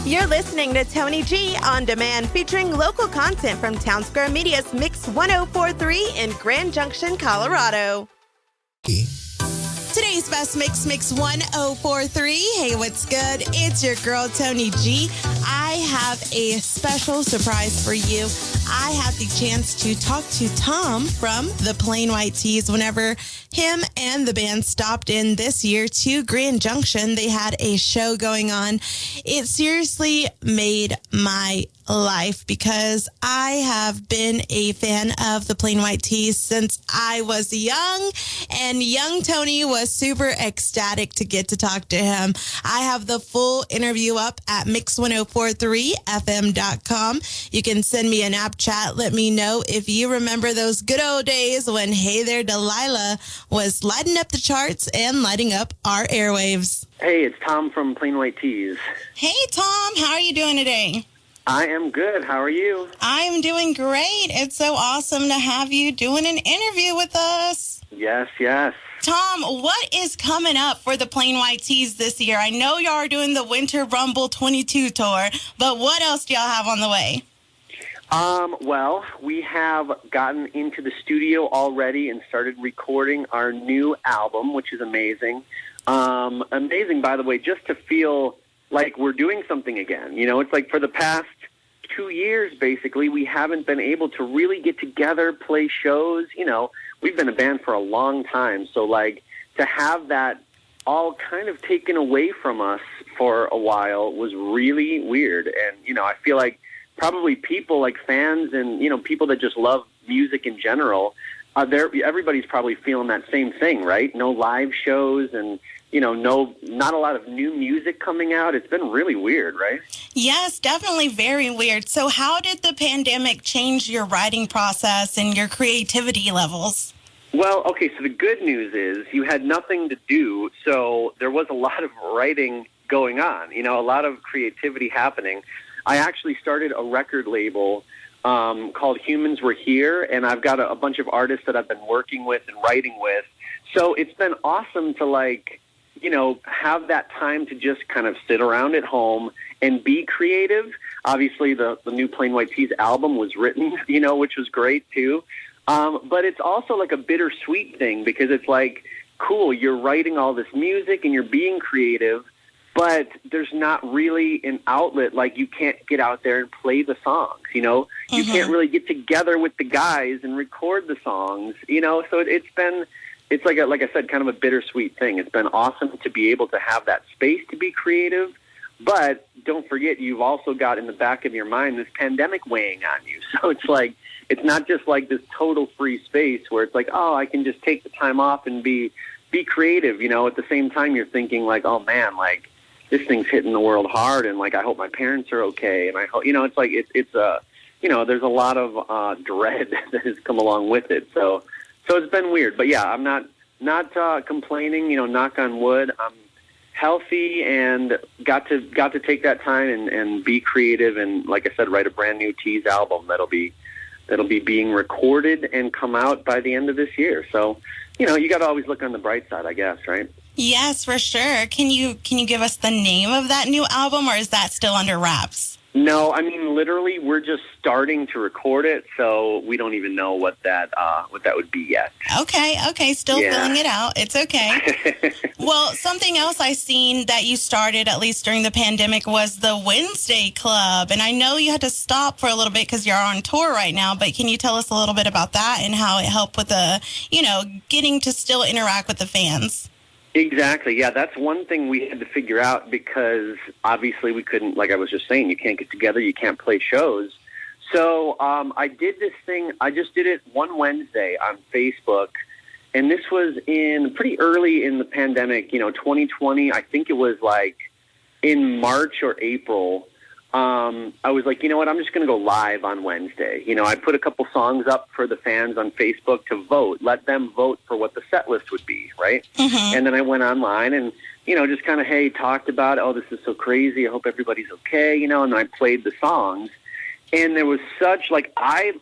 You're listening to Toni Gee On Demand, featuring local content from Town Square Media's Mix 1043 in Grand Junction, Colorado. Today's best Mix 1043. Hey, what's good? It's your girl, Toni Gee. I have a special surprise for you. I had the chance to talk to Tom from the Plain White T's whenever him and the band stopped in this year to Grand Junction. They had a show going on. It seriously made my life because I have been a fan of the Plain White T's since I was young, and young Tony was super ecstatic to get to talk to him. I have the full interview up at mix1043fm.com. You can send me an app chat. Let me know if you remember those good old days when Hey There Delilah was lighting up the charts and lighting up our airwaves. Hey, it's Tom from Plain White T's. Hey, Tom. How are you doing today? I am good. How are you? I'm doing great. It's so awesome to have you doing an interview with us. Yes. Tom, what is coming up for the Plain White T's this year? I know y'all are doing the Winter Rumble 22 tour, but what else do y'all have on the way? Well, we have gotten into the studio already and started recording our new album, which is amazing. Amazing, by the way, just to feel like we're doing something again. You know, it's like for the past 2 years, basically, we haven't been able to really get together, play shows. You know, we've been a band for a long time. So, like, to have that all kind of taken away from us for a while was really weird. And, you know, I feel like probably people like fans and, you know, people that just love music in general, everybody's probably feeling that same thing, right? No live shows and, you know, not a lot of new music coming out. It's been really weird, right? Yes, definitely very weird. So how did the pandemic change your writing process and your creativity levels? Well, okay, so the good news is you had nothing to do, so there was a lot of writing going on, you know, a lot of creativity happening. I actually started a record label called Humans Were Here, and I've got a bunch of artists that I've been working with and writing with. So it's been awesome to, like, you know, have that time to just kind of sit around at home and be creative. Obviously, the new Plain White T's album was written, you know, which was great too. But it's also like a bittersweet thing because it's like, cool, you're writing all this music and you're being creative, but there's not really an outlet. Like, you can't get out there and play the songs, you know? You can't really get together with the guys and record the songs, you know? So it's like I said, kind of a bittersweet thing. It's been awesome to be able to have that space to be creative, but don't forget, you've also got in the back of your mind this pandemic weighing on you. So it's like, it's not just like this total free space where it's like, oh, I can just take the time off and be creative, you know? At the same time, you're thinking like, oh man, like, this thing's hitting the world hard, and like, I hope my parents are okay, and I hope, you know, it's like it's you know, there's a lot of dread that has come along with it. So it's been weird, but yeah, I'm not complaining. You know, knock on wood, I'm healthy and got to take that time and be creative, and like I said, write a brand new Tease album that'll be being recorded and come out by the end of this year. So, you know, you got to always look on the bright side, I guess, right? Yes, for sure. Can you give us the name of that new album, or is that still under wraps? No, I mean, literally, we're just starting to record it, so we don't even know what that would be yet. Okay, still filling it out. It's okay. Well, something else I seen that you started, at least during the pandemic, was the Wednesday Club, and I know you had to stop for a little bit because you're on tour right now, but can you tell us a little bit about that and how it helped with getting to still interact with the fans? Exactly. Yeah, that's one thing we had to figure out because obviously we couldn't, like I was just saying, you can't get together, you can't play shows. So I did this thing. I just did it one Wednesday on Facebook, and this was pretty early in the pandemic, 2020. I think it was like in March or April. I was like, you know what, I'm just going to go live on Wednesday. I put a couple songs up for the fans on Facebook to vote, let them vote for what the set list would be, right? Mm-hmm. And then I went online and, just kind of, talked about, oh, this is so crazy, I hope everybody's okay, and then I played the songs. And there was such, I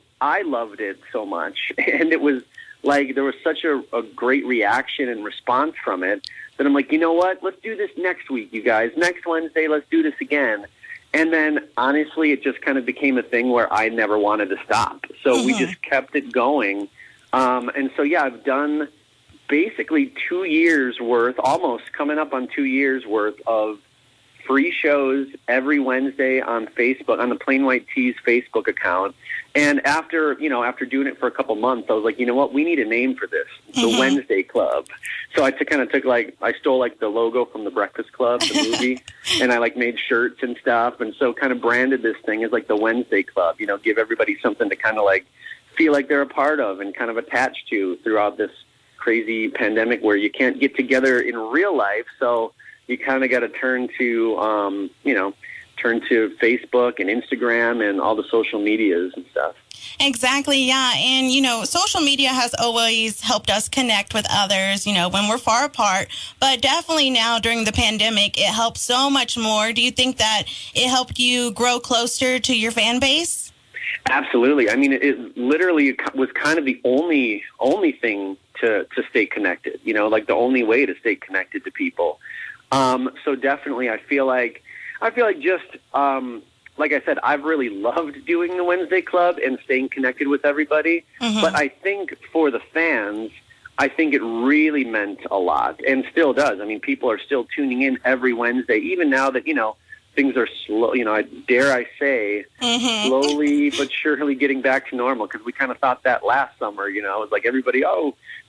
loved it so much. And it was like, there was such a great reaction and response from it that I'm like, you know what, let's do this next week, you guys. Next Wednesday, let's do this again. And then, honestly, it just kind of became a thing where I never wanted to stop. So we just kept it going. And so, yeah, I've done basically 2 years worth, almost coming up on 2 years worth of free shows every Wednesday on Facebook, on the Plain White Tees Facebook account. And after doing it for a couple months, I was like, you know what, we need a name for this, the Wednesday Club. So I I stole the logo from the Breakfast Club, the movie, and I made shirts and stuff. And so kind of branded this thing as the Wednesday Club, give everybody something to kind of feel like they're a part of and kind of attached to throughout this crazy pandemic where you can't get together in real life. So you kind of got to turn to Facebook and Instagram and all the social medias and stuff. Exactly, yeah. And, social media has always helped us connect with others, when we're far apart. But definitely now during the pandemic, it helps so much more. Do you think that it helped you grow closer to your fan base? Absolutely. I mean, it literally was kind of the only thing to stay connected, the only way to stay connected to people. So definitely I feel like just, like I said, I've really loved doing the Wednesday Club and staying connected with everybody. But I think for the fans, I think it really meant a lot and still does. I mean, people are still tuning in every Wednesday, even now that, things are slow, dare I say, slowly but surely getting back to normal, because we kind of thought that last summer, it was like everybody,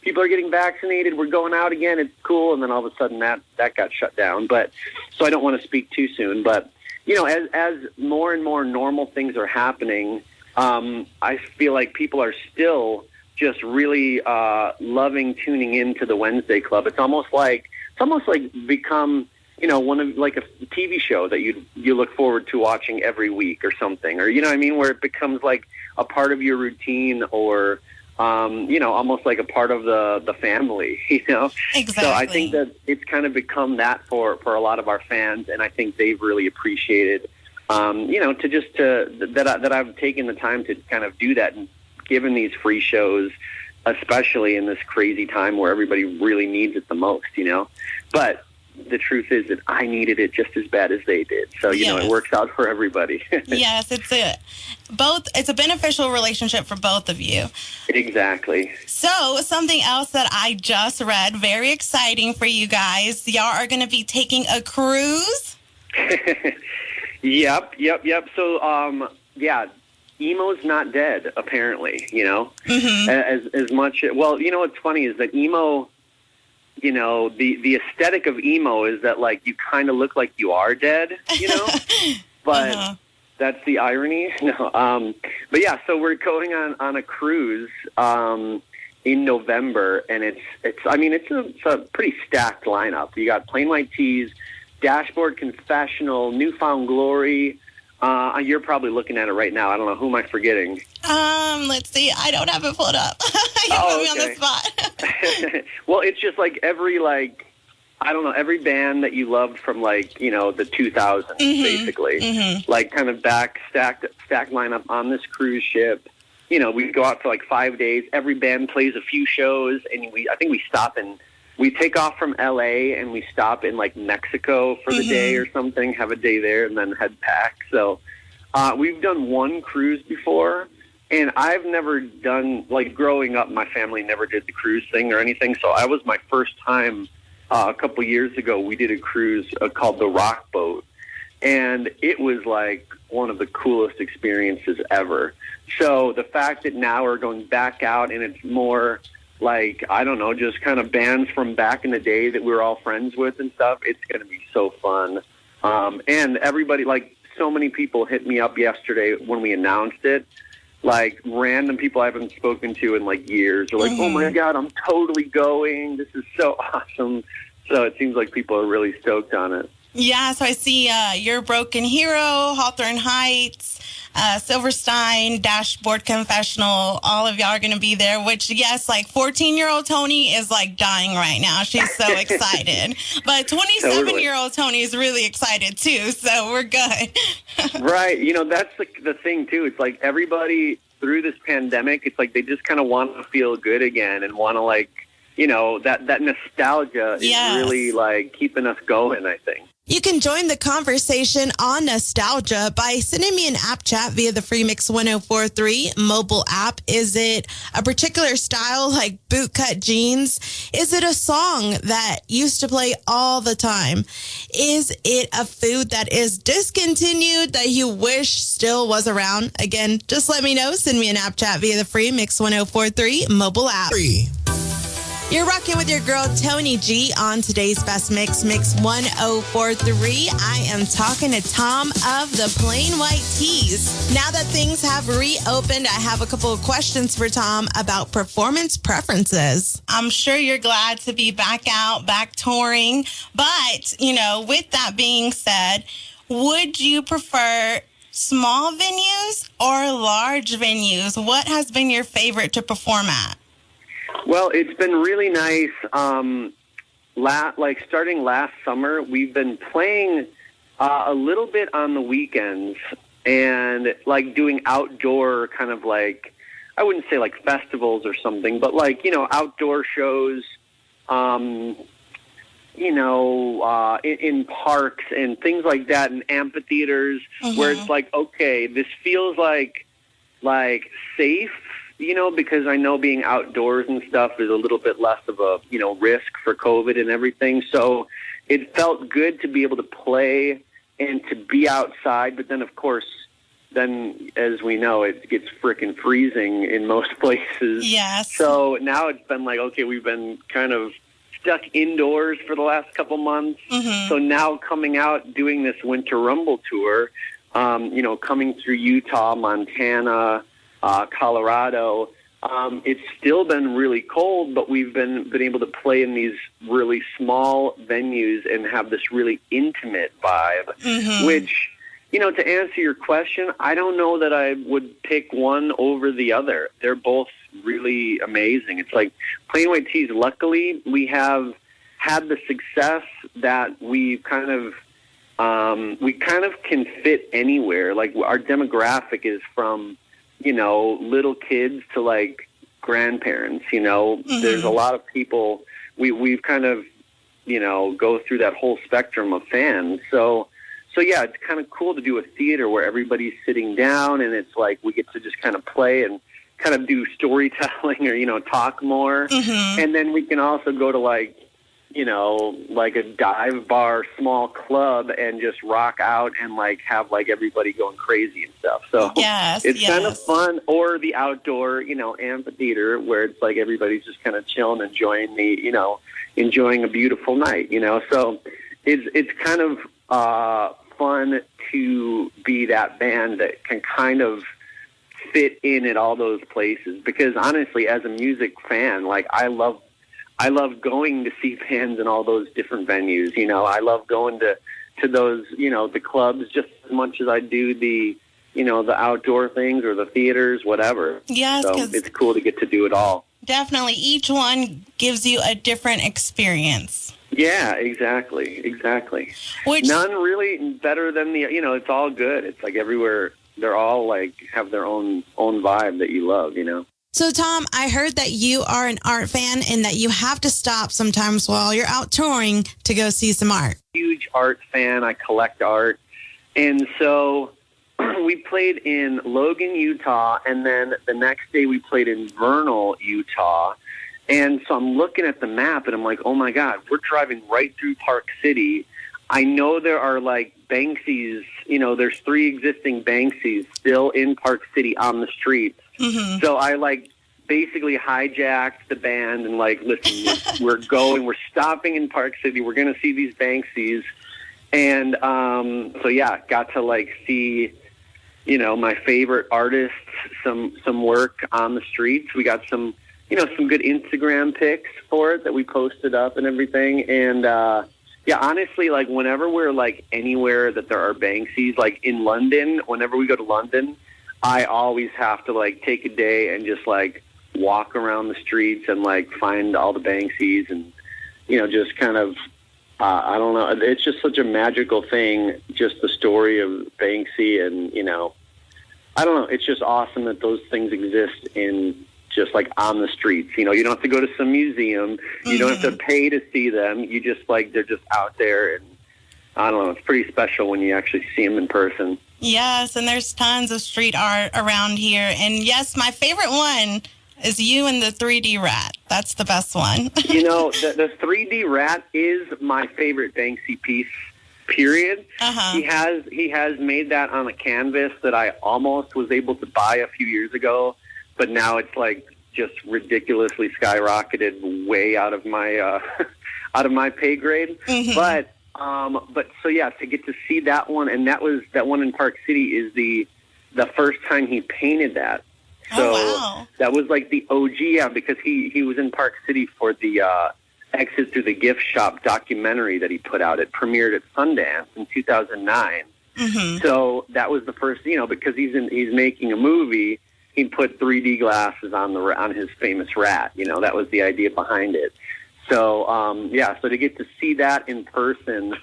people are getting vaccinated, we're going out again, it's cool, and then all of a sudden that got shut down. But so I don't want to speak too soon, but as more and more normal things are happening, I feel like people are still just really loving tuning into the Wednesday Club. It's almost like become one of a TV show that you look forward to watching every week or something, or where it becomes like a part of your routine, or almost like a part of the family, Exactly. So I think that it's kind of become that for a lot of our fans, and I think they've really appreciated, that I've taken the time to kind of do that and given these free shows, especially in this crazy time where everybody really needs it the most, But the truth is that I needed it just as bad as they did. So, it works out for everybody. Yes, it's a beneficial relationship for both of you. Exactly. So, something else that I just read, very exciting for you guys. Y'all are going to be taking a cruise? Yep. So, emo's not dead, apparently, as much. Well, what's funny is that emo, the aesthetic of emo is that you kind of look like you are dead, but that's the irony. No, but yeah, so we're going on a cruise in November, and it's a pretty stacked lineup. You got Plain White Tees, Dashboard Confessional, Newfound Glory. You're probably looking at it right now. I don't know. Who am I forgetting? Let's see. I don't have it pulled up. You put me on the spot. Well, it's just every every band that you loved from the 2000s, basically. Kind of stacked lineup on this cruise ship. We go out for 5 days. Every band plays a few shows, and I think we take off from LA and we stop in Mexico for the day or something, have a day there, and then head back. So we've done one cruise before, and I've never done, growing up, my family never did the cruise thing or anything. So I was my first time a couple years ago. We did a cruise called the Rock Boat, and it was one of the coolest experiences ever. So the fact that now we're going back out and it's more I don't know, just kind of bands from back in the day that we were all friends with and stuff. It's going to be so fun. And everybody, so many people hit me up yesterday when we announced it. Random people I haven't spoken to in years are oh my God, I'm totally going. This is so awesome. So it seems like people are really stoked on it. Yeah, so I see Your Broken Hero, Hawthorne Heights, Silverstein, Dashboard Confessional. All of y'all are going to be there, which, yes, 14-year-old Toni is dying right now. She's so excited. But 27-year-old Toni is really excited too, so we're good. Right. That's the thing too. It's everybody through this pandemic, it's they just kind of want to feel good again and want to that nostalgia is really keeping us going, I think. You can join the conversation on nostalgia by sending me an app chat via the Free Mix 1043 mobile app. Is it a particular style like bootcut jeans? Is it a song that used to play all the time? Is it a food that is discontinued that you wish still was around? Again, just let me know. Send me an app chat via the Free Mix 1043 mobile app. You're rocking with your girl, Toni Gee, on today's Best Mix, Mix 1043. I am talking to Tom of the Plain White Tees. Now that things have reopened, I have a couple of questions for Tom about performance preferences. I'm sure you're glad to be back out, back touring. But, with that being said, would you prefer small venues or large venues? What has been your favorite to perform at? Well, it's been really nice. Starting last summer, we've been playing a little bit on the weekends and doing outdoor kind of I wouldn't say festivals or something, but outdoor shows, in parks and things like that, and amphitheaters where it's okay, this feels like safe. Because I know being outdoors and stuff is a little bit less of a, risk for COVID and everything. So it felt good to be able to play and to be outside. But then, of course, as we know, it gets frickin' freezing in most places. Yes. So now it's been okay, we've been kind of stuck indoors for the last couple months. So now coming out, doing this Winter Rumble tour, coming through Utah, Montana, Colorado, it's still been really cold, but we've been able to play in these really small venues and have this really intimate vibe, which, to answer your question, I don't know that I would pick one over the other. They're both really amazing. It's Plain White Tees, luckily, we have had the success that we've kind of can fit anywhere. Our demographic is from little kids to grandparents, there's a lot of people, we've kind of, go through that whole spectrum of fans. So yeah, it's kind of cool to do a theater where everybody's sitting down and it's we get to just kind of play and kind of do storytelling or, talk more. And then we can also go to a dive bar, small club, and just rock out and have everybody going crazy and stuff. So it's kind of fun. Or the outdoor, amphitheater where it's everybody's just kind of chilling, enjoying enjoying a beautiful night, So it's kind of fun to be that band that can kind of fit in at all those places. Because honestly, as a music fan, I love going to see bands in all those different venues. I love going to those, the clubs just as much as I do the outdoor things or the theaters, whatever. Yes, so it's cool to get to do it all. Definitely. Each one gives you a different experience. Yeah, exactly. None really better than the, it's all good. It's everywhere. They're all have their own vibe that you love, So, Tom, I heard that you are an art fan and that you have to stop sometimes while you're out touring to go see some art. Huge art fan. I collect art. And so we played in Logan, Utah, and then the next day we played in Vernal, Utah. And so I'm looking at the map and I'm like, oh my God, we're driving right through Park City. I know there are Banksy's, there's 3 existing Banksy's still in Park City on the streets. So I basically hijacked the band and listen, we're stopping in Park City. We're going to see these Banksy's. And so yeah, got to see, my favorite artists, some work on the streets. We got some good Instagram pics for it that we posted up and everything. And yeah, honestly, whenever we're anywhere that there are Banksy's, in London, whenever we go to London, I always have to take a day and just walk around the streets and find all the Banksy's and just kind of I don't know, it's just such a magical thing, just the story of Banksy, and I don't know, it's just awesome that those things exist in just on the streets. You don't have to go to some museum, you don't have to pay to see them, you just they're just out there, and I don't know, it's pretty special when you actually see them in person. Yes, and there's tons of street art around here. And yes, my favorite one is you and the 3D rat. That's the best one. You know, the 3D rat is my favorite Banksy piece, period. Uh-huh. He has made that on a canvas that I almost was able to buy a few years ago, but now it's like just ridiculously skyrocketed way out of my out of my pay grade. Mm-hmm. But so yeah, to get to see that one, and that one in Park City is the first time he painted that. So wow. That was like the OG, yeah, because he was in Park City for the Exit Through the Gift Shop documentary that he put out. It premiered at Sundance in 2009. Mm-hmm. So that was the first, because he's making a movie, he put 3D glasses on his famous rat. That was the idea behind it. So so to get to see that in person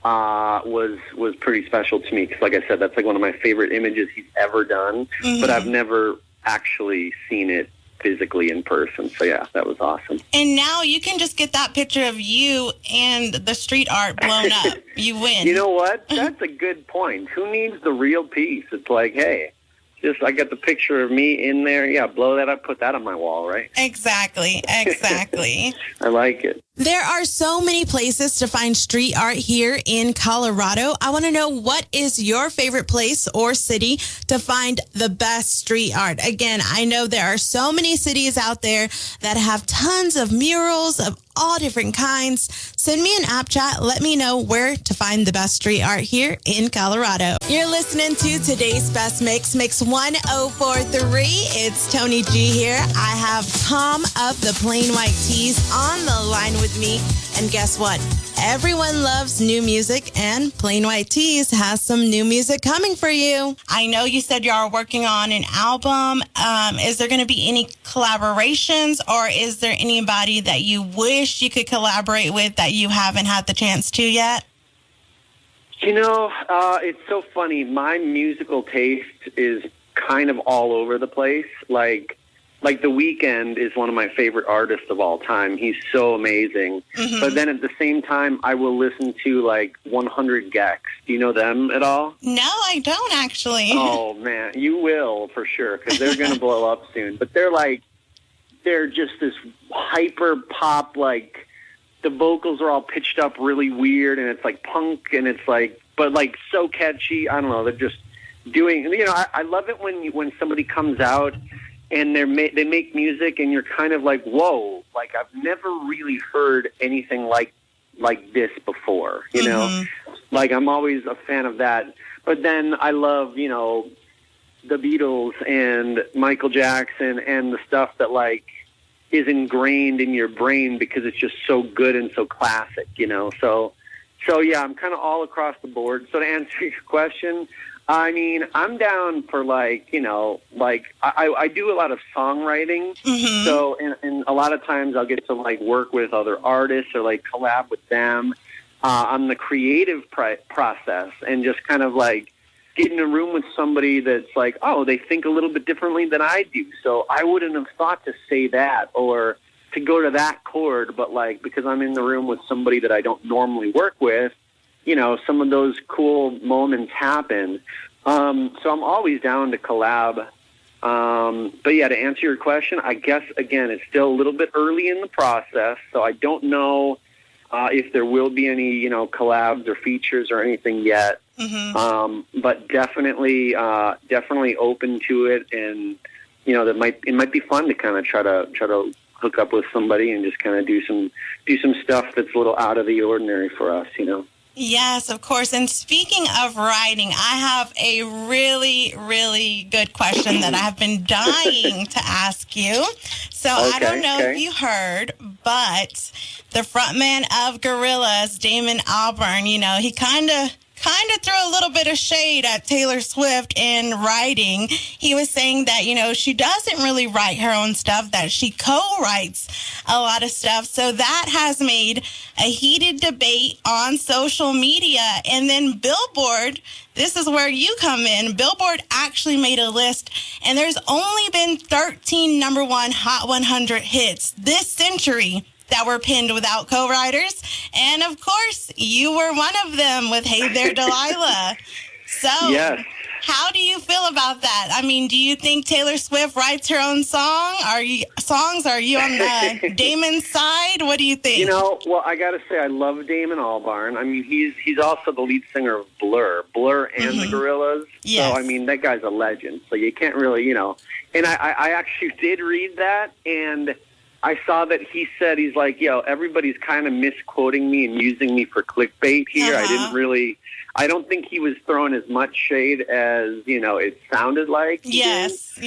was pretty special to me because, like I said, that's like one of my favorite images he's ever done. Mm-hmm. But I've never actually seen it physically in person. So yeah, that was awesome. And now you can just get that picture of you and the street art blown up. You win. You know what? That's a good point. Who needs the real piece? It's like, hey, I got the picture of me in there. Yeah, blow that up, put that on my wall, right? Exactly. I like it. There are so many places to find street art here in Colorado. I want to know, what is your favorite place or city to find the best street art? Again, I know there are so many cities out there that have tons of murals of all different kinds. Send me an app chat. Let me know where to find the best street art here in Colorado. You're listening to today's Best Mix, Mix 1043. It's Toni Gee here. I have Tom of the Plain White Tees on the line with me. And guess what? Everyone loves new music, and Plain White Tees has some new music coming for you. I know you said you are working on an album. Is there going to be any collaborations, or is there anybody that you wish you could collaborate with that you haven't had the chance to yet? It's so funny. My musical taste is kind of all over the place. Like The Weeknd is one of my favorite artists of all time. He's so amazing. Mm-hmm. But then at the same time, I will listen to 100 Gex. Do you know them at all? No, I don't actually. Oh man, you will for sure, because they're going to blow up soon. But they're just this hyper pop, the vocals are all pitched up really weird, and it's punk, and it's but so catchy. I don't know. They're just doing, I love it when somebody comes out and they make music, and you're kind of like, whoa, I've never really heard anything like this before, Mm-hmm. I'm always a fan of that. But then I love, the Beatles and Michael Jackson and the stuff that is ingrained in your brain because it's just so good and so classic, So yeah, I'm kind of all across the board. So to answer your question, I mean, I'm down for I do a lot of songwriting. Mm-hmm. So, and a lot of times I'll get to work with other artists or collab with them on the creative process, and just kind of get in a room with somebody that's they think a little bit differently than I do. So I wouldn't have thought to say that or to go to that chord, but because I'm in the room with somebody that I don't normally work with, some of those cool moments happen. So I'm always down to collab. But yeah, to answer your question, I guess, again, it's still a little bit early in the process, so I don't know if there will be any, collabs or features or anything yet. Mm-hmm. But definitely open to it, and it might be fun to kind of try to hook up with somebody and just kind of do some stuff that's a little out of the ordinary for us, Yes, of course. And speaking of writing, I have a really, really good question that I have been dying to ask you. So I don't know if you heard, but the frontman of Gorillaz, Damon Albarn, he kind of threw a little bit of shade at Taylor Swift in writing. He was saying that, she doesn't really write her own stuff, that she co-writes a lot of stuff. So that has made a heated debate on social media. And then Billboard, this is where you come in. Billboard actually made a list, and there's only been 13 number one Hot 100 hits this century that were pinned without co-writers. And, of course, you were one of them with Hey There, Delilah. So, yes. How do you feel about that? I mean, do you think Taylor Swift writes her own Are you on the Damon's side? What do you think? You know, well, I got to say, I love Damon Albarn. I mean, he's also the lead singer of Blur and the Gorillaz. Yes. So, I mean, that guy's a legend. So you can't really, you know. And I actually did read that, and I saw that he said, he's like, everybody's kind of misquoting me and using me for clickbait here. I don't think he was throwing as much shade as, it sounded like. Yes.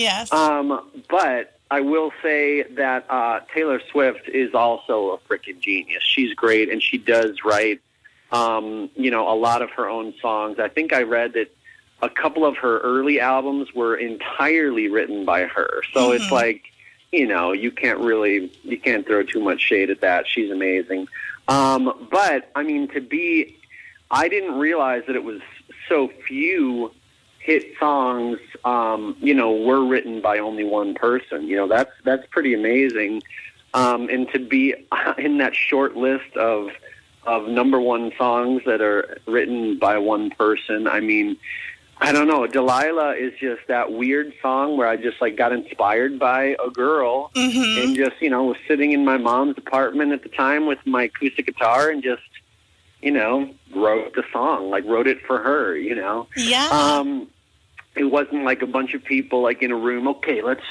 But I will say that Taylor Swift is also a freaking genius. She's great, and she does write, a lot of her own songs. I think I read that a couple of her early albums were entirely written by her. So it's like, you can't throw too much shade at that. She's amazing. But, I mean, I didn't realize that it was so few hit songs, were written by only one person. That's pretty amazing. And to be in that short list of number one songs that are written by one person, I mean, I don't know. Delilah is just that weird song where I just got inspired by a girl and just, was sitting in my mom's apartment at the time with my acoustic guitar and just, wrote the song, wrote it for her, Yeah. It wasn't like a bunch of people in a room. Okay, what's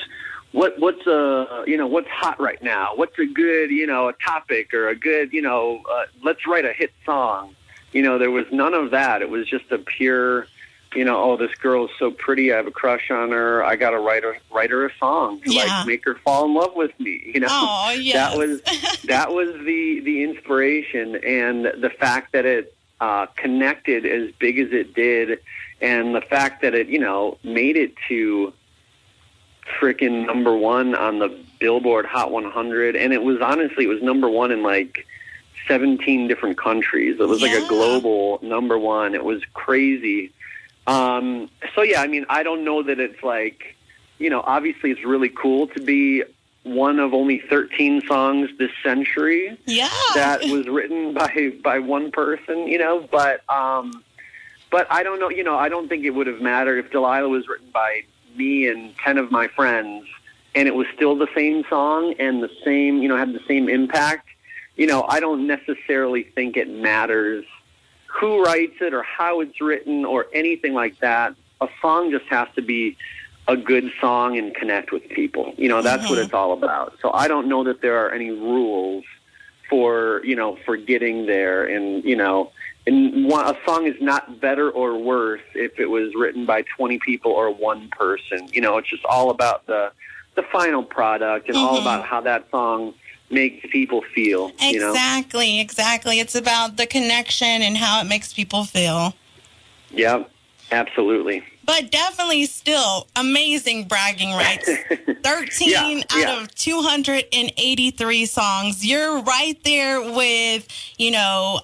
hot right now? What's a good, a topic or a good, let's write a hit song. There was none of that. It was just a pure, this girl is so pretty. I have a crush on her. I got to write her a song to make her fall in love with me. Oh, yes. That was the inspiration, and the fact that it connected as big as it did, and the fact that it made it to freaking number one on the Billboard Hot 100, and it was number one in 17 different countries. It was a global number one. It was crazy. So yeah, I mean, I don't know that it's obviously it's really cool to be one of only 13 songs this century that was written by one person, but I don't know, I don't think it would have mattered if Delilah was written by me and 10 of my friends and it was still the same song and the same, had the same impact. I don't necessarily think it matters who writes it or how it's written or anything like that. A song just has to be a good song and connect with people. That's what it's all about. So I don't know that there are any rules for getting there. And, a song is not better or worse if it was written by 20 people or one person. It's just all about the final product and all about how that song makes people feel. Exactly. It's about the connection and how it makes people feel. Yeah, absolutely. But definitely still amazing bragging rights. 13 out of 283 songs. You're right there with,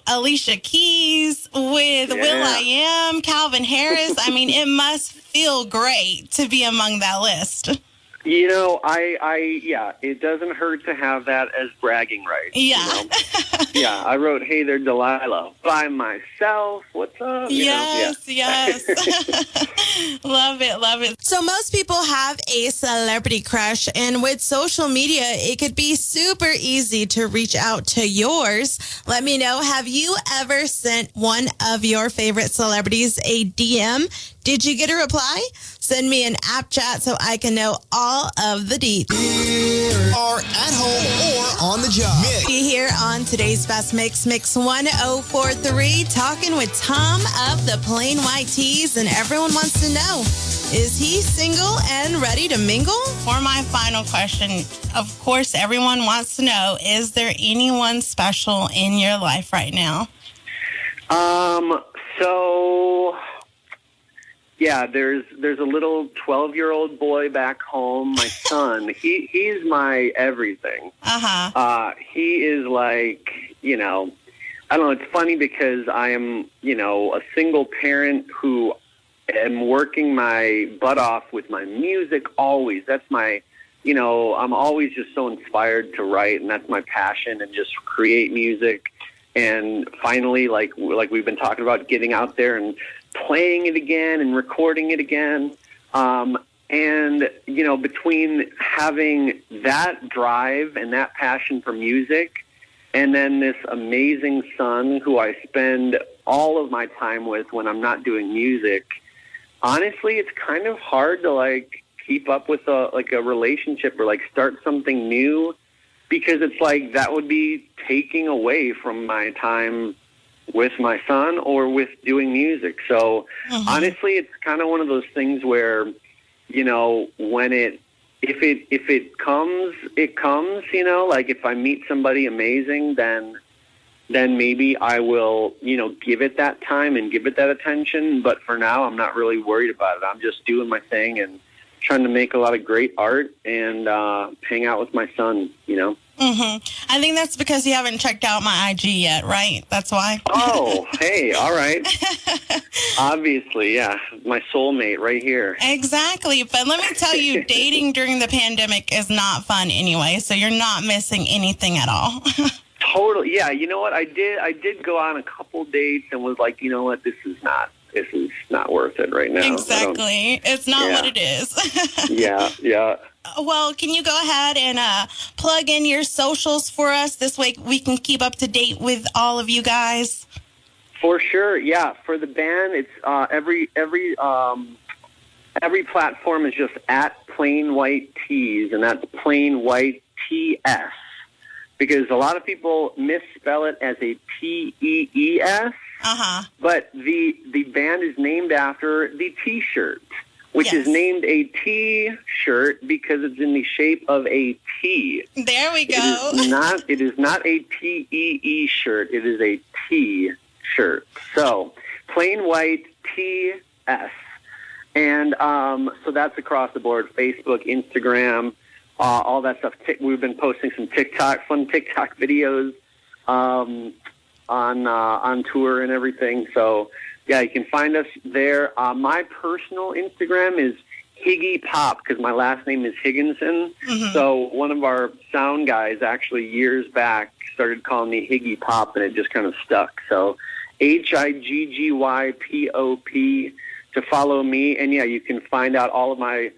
Alicia Keys, with will.i.am, Calvin Harris. I mean, it must feel great to be among that list. It doesn't hurt to have that as bragging rights. Yeah. Yeah, I wrote, Hey There, Delilah, by myself. What's up? Yes. Love it. So most people have a celebrity crush, and with social media, it could be super easy to reach out to yours. Let me know, have you ever sent one of your favorite celebrities a DM? Did you get a reply? Send me an app chat so I can know all of the deets. Are at home or on the job. Be here on today's Best Mix 1043, talking with Tom of the Plain White Tees, and everyone wants to know, is he single and ready to mingle? For my final question, of course, everyone wants to know, is there anyone special in your life right now? Yeah, there's a little 12-year-old boy back home, my son. He's my everything. He is I don't know, it's funny because I am, a single parent who am working my butt off with my music always. That's my I'm always just so inspired to write, and that's my passion, and just create music. And finally, like we've been talking about, getting out there and playing it again and recording it again. And, between having that drive and that passion for music, and then this amazing son who I spend all of my time with when I'm not doing music, honestly, it's kind of hard to keep up with a relationship or start something new, because it's that would be taking away from my time with my son or with doing music. So honestly, it's kind of one of those things where, when if it comes, it comes, if I meet somebody amazing, then maybe I will, give it that time and give it that attention. But for now, I'm not really worried about it. I'm just doing my thing and trying to make a lot of great art and hang out with my son, I think that's because you haven't checked out my IG yet, right? That's why. Oh, hey, all right. Obviously, yeah. My soulmate right here. Exactly. But let me tell you, dating during the pandemic is not fun anyway, so you're not missing anything at all. Totally. Yeah, you know what? I did go on a couple dates and was like, you know what? This is not worth it right now. Exactly. It's not what it is. Yeah. Well, can you go ahead and plug in your socials for us? This way we can keep up to date with all of you guys. For sure, yeah. For the band, it's every platform is just at Plain White Tees, and that's Plain White TS, because a lot of people misspell it as a TEES. But the band is named after the T-shirt, which is named a T-shirt because it's in the shape of a T. There we go. It is not a TEE shirt. It is a T-shirt. So, Plain White TS. And so that's across the board: Facebook, Instagram, all that stuff. We've been posting some fun TikTok videos on tour and everything. So, yeah, you can find us there. My personal Instagram is Higgy Pop, because my last name is Higginson. So one of our sound guys actually years back started calling me Higgy Pop, and it just kind of stuck. So HIGGYPOP to follow me. And, yeah, you can find out all of my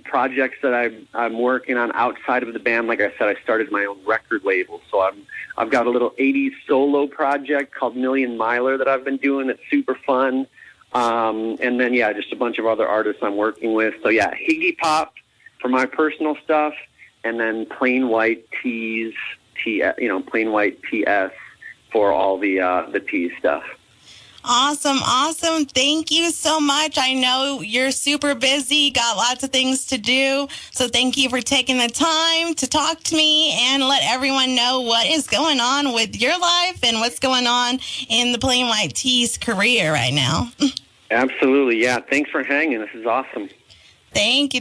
projects that I'm working on outside of the band. Like I said, I started my own record label, so I've got a little 80s solo project called Million Miler that I've been doing. It's super fun. And then, yeah, just a bunch of other artists I'm working with. So, yeah, Higgy Pop for my personal stuff, and then Plain White Tees, Plain White TS for all the Tees stuff. Awesome. Thank you so much. I know you're super busy, got lots of things to do. So thank you for taking the time to talk to me and let everyone know what is going on with your life and what's going on in the Plain White Tees career right now. Absolutely. Yeah. Thanks for hanging. This is awesome. Thank you.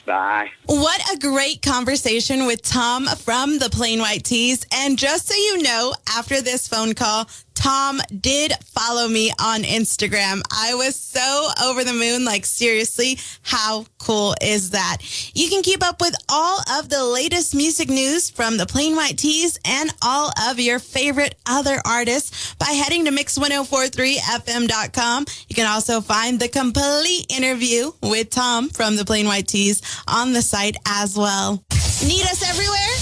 Bye. What a great conversation with Tom from the Plain White Tees. And just so you know, after this phone call, Tom did follow me on Instagram. I was so over the moon. Seriously, how cool is that? You can keep up with all of the latest music news from the Plain White Tees and all of your favorite other artists by heading to mix1043fm.com. You can also find the complete interview with Tom from the Plain White Tees on the site as well. Need us everywhere?